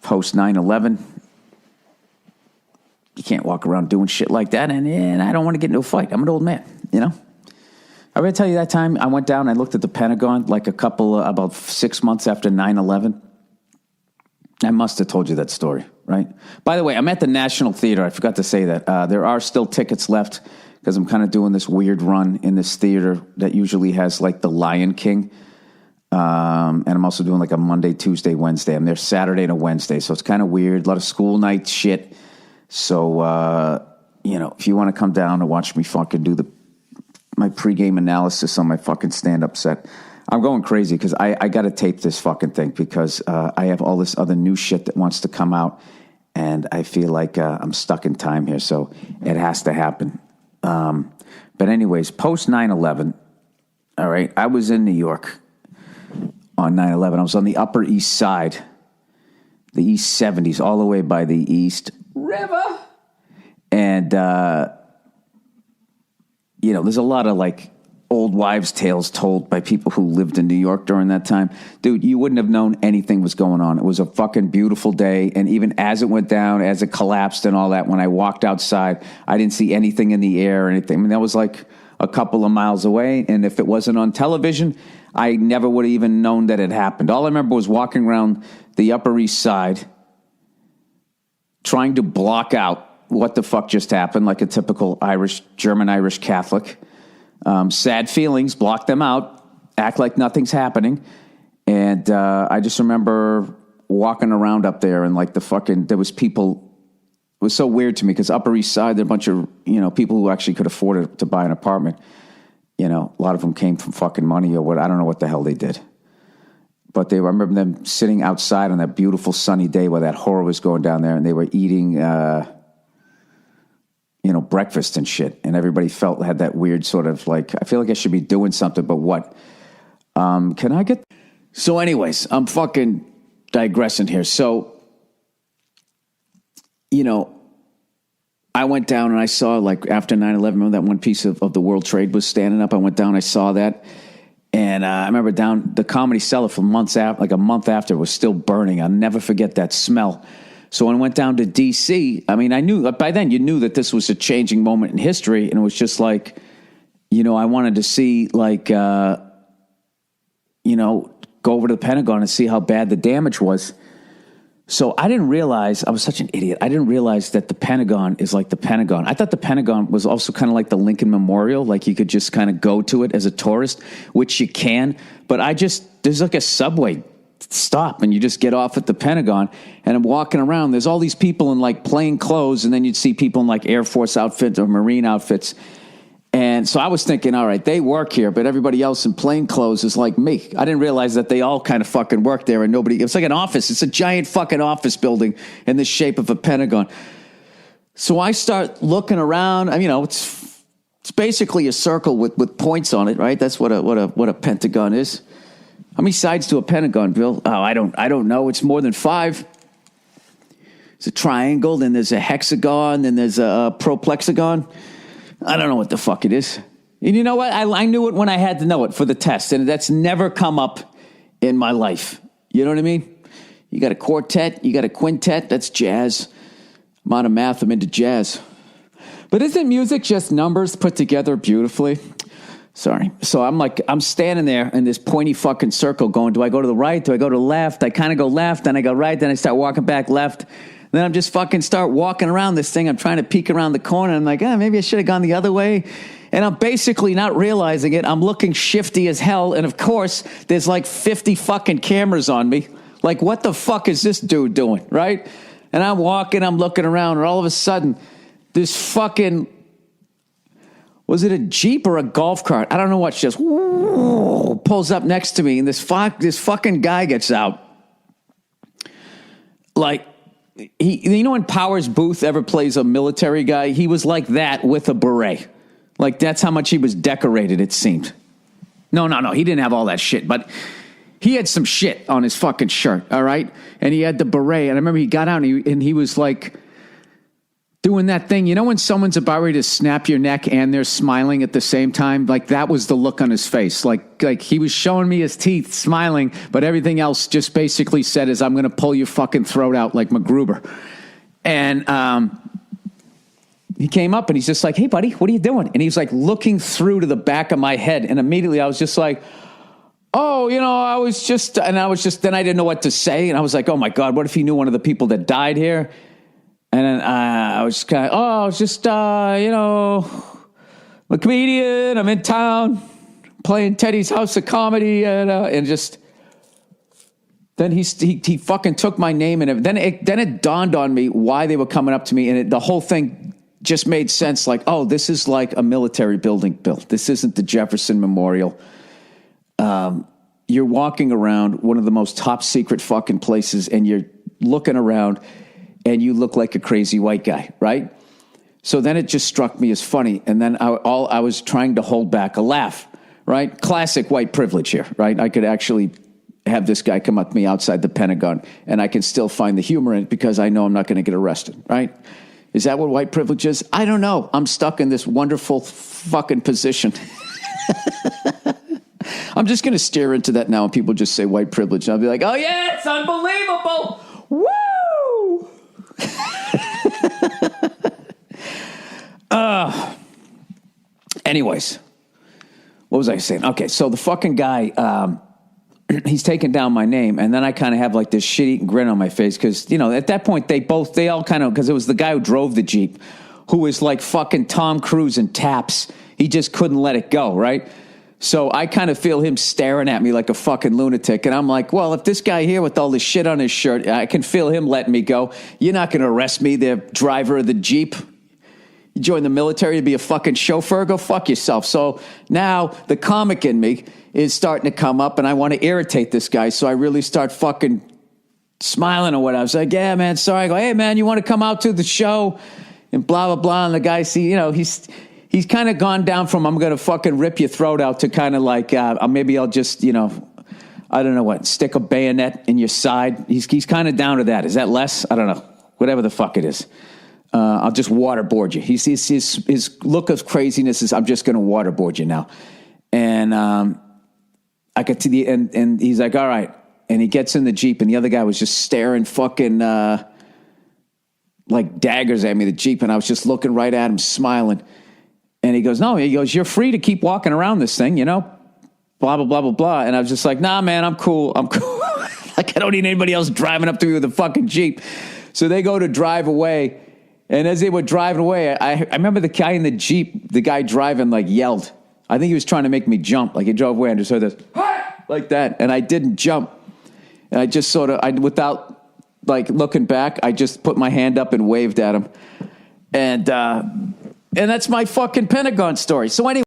post 9/11. You can't walk around doing shit like that, and I don't want to get into a fight. I'm an old man, you know? I going to tell you that time I went down, I looked at the Pentagon like about 6 months after 9/11. I must have told you that story, right? By the way, I'm at the National Theater. I forgot to say that. There are still tickets left because I'm kind of doing this weird run in this theater that usually has like the Lion King. And I'm also doing like a Monday, Tuesday, Wednesday. I'm there Saturday to Wednesday, so it's kind of weird. A lot of school night shit. So, if you want to come down and watch me fucking do my pregame analysis on my fucking stand-up set, I'm going crazy because I got to tape this fucking thing because I have all this other new shit that wants to come out, and I feel like I'm stuck in time here, so it has to happen. But anyways, post 9/11, all right, I was in New York on 9/11. I was on the Upper East Side, the East 70s, all the way by the East River. And, there's a lot of like old wives' tales told by people who lived in New York during that time. Dude, you wouldn't have known anything was going on. It was a fucking beautiful day. And even as it went down, as it collapsed and all that, when I walked outside, I didn't see anything in the air or anything. I mean, that was like a couple of miles away. And if it wasn't on television, I never would have even known that it happened. All I remember was walking around the Upper East Side, trying to block out what the fuck just happened, like a typical German-Irish Catholic. Sad feelings, block them out, act like nothing's happening. And I just remember walking around up there and like there was people, it was so weird to me because Upper East Side, there are a bunch of, people who actually could afford to buy an apartment. A lot of them came from fucking money or what, I don't know what the hell they did. But I remember them sitting outside on that beautiful sunny day while that horror was going down there, and they were eating, breakfast and shit. And everybody had that weird sort of like, I feel like I should be doing something, but what? Can I get... So anyways, I'm fucking digressing here. So, I went down and I saw like after 9/11, remember that one piece of the World Trade was standing up? I went down, I saw that. And I remember down the Comedy Cellar for months after, like a month after, was still burning. I'll never forget that smell. So when I went down to D.C., I mean, I knew, by then you knew that this was a changing moment in history. And it was just like, I wanted to see like, go over to the Pentagon and see how bad the damage was. So I didn't realize, I was such an idiot. I didn't realize that the Pentagon is like the Pentagon. I thought the Pentagon was also kind of like the Lincoln Memorial. Like you could just kind of go to it as a tourist, which you can. But there's like a subway stop and you just get off at the Pentagon, and I'm walking around. There's all these people in like plain clothes, and then you'd see people in like Air Force outfits or Marine outfits. And so I was thinking, all right, they work here, but everybody else in plain clothes is like me. I didn't realize that they all kind of fucking work there, and it's like an office. It's a giant fucking office building in the shape of a Pentagon. So I start looking around. It's basically a circle with points on it, right? That's what a Pentagon is. How many sides to a Pentagon, Bill? Oh, I don't know. It's more than 5. It's a triangle, then there's a hexagon, then there's a proplexagon. I don't know what the fuck it is. And you know what? I knew it when I had to know it for the test, and that's never come up in my life. You know what I mean? You got a quartet, you got a quintet, that's jazz. I'm out of math, I'm into jazz. But isn't music just numbers put together beautifully? Sorry. So I'm standing there in this pointy fucking circle going, do I go to the right? Do I go to the left? I kind of go left, then I go right, then I start walking back left. Then I'm just fucking start walking around this thing. I'm trying to peek around the corner. I'm like, maybe I should have gone the other way. And I'm basically not realizing it. I'm looking shifty as hell. And of course, there's like 50 fucking cameras on me. Like, what the fuck is this dude doing, right? And I'm walking, I'm looking around, and all of a sudden, this fucking, was it a Jeep or a golf cart? I don't know what, just pulls up next to me, and this fucking guy gets out. Like, when Powers Booth ever plays a military guy, he was like that with a beret. Like, that's how much he was decorated, it seemed. No, he didn't have all that shit, but he had some shit on his fucking shirt, all right? And he had the beret, and I remember he got out, and he was like, doing that thing. You know when someone's about ready to snap your neck and they're smiling at the same time? Like that was the look on his face. Like he was showing me his teeth, smiling, but everything else just basically said is, I'm going to pull your fucking throat out like MacGruber. And he came up and he's just like, hey, buddy, what are you doing? And he was like looking through to the back of my head. And immediately I was just like, oh, then I didn't know what to say. And I was like, oh my God, what if he knew one of the people that died here? And then I was kind of, I'm a comedian. I'm in town playing Teddy's House of Comedy. And just, then he fucking took my name. And then it dawned on me why they were coming up to me. And the whole thing just made sense. Like, oh, this is like a military building, Bill. This isn't the Jefferson Memorial. You're walking around one of the most top secret fucking places and you're looking around and you look like a crazy white guy, right? So then it just struck me as funny. And then I was trying to hold back a laugh, right? Classic white privilege here, right? I could actually have this guy come up to me outside the Pentagon and I can still find the humor in it because I know I'm not going to get arrested, right? Is that what white privilege is? I don't know. I'm stuck in this wonderful fucking position. I'm just going to stare into that now and people just say white privilege. And I'll be like, oh yeah, it's unbelievable. Woo! Anyways, what was I saying? Okay, so the fucking guy, he's taking down my name, and then I kind of have like this shit-eating grin on my face because, at that point, they all kind of, because it was the guy who drove the Jeep, who was like fucking Tom Cruise in Taps. He just couldn't let it go, right? So I kind of feel him staring at me like a fucking lunatic. And I'm like, well, if this guy here with all this shit on his shirt, I can feel him letting me go. You're not going to arrest me, the driver of the Jeep. You join the military to be a fucking chauffeur? Go fuck yourself. So now the comic in me is starting to come up and I want to irritate this guy. So I really start fucking smiling or whatever. I was like, yeah, man, sorry. I go, hey, man, you want to come out to the show? And blah, blah, blah. And the guy, he's kind of gone down from I'm going to fucking rip your throat out to kind of like maybe I'll just, I don't know what, stick a bayonet in your side. He's kind of down to that. Is that less? I don't know. Whatever the fuck it is. I'll just waterboard you. His look of craziness is I'm just going to waterboard you now. And I get to the end and he's like, all right. And he gets in the Jeep and the other guy was just staring fucking like daggers at me, the Jeep. And I was just looking right at him, smiling. And he goes, you're free to keep walking around this thing, blah, blah, blah, blah, blah. And I was just like, nah, man, I'm cool. Like, I don't need anybody else driving up to me with a fucking Jeep. So they go to drive away. And as they were driving away, I remember the guy in the Jeep, the guy driving, like, yelled. I think he was trying to make me jump. Like, he drove away and just heard this, like that. And I didn't jump. And I just without, like, looking back, I just put my hand up and waved at him. And that's my fucking Pentagon story. So anyway.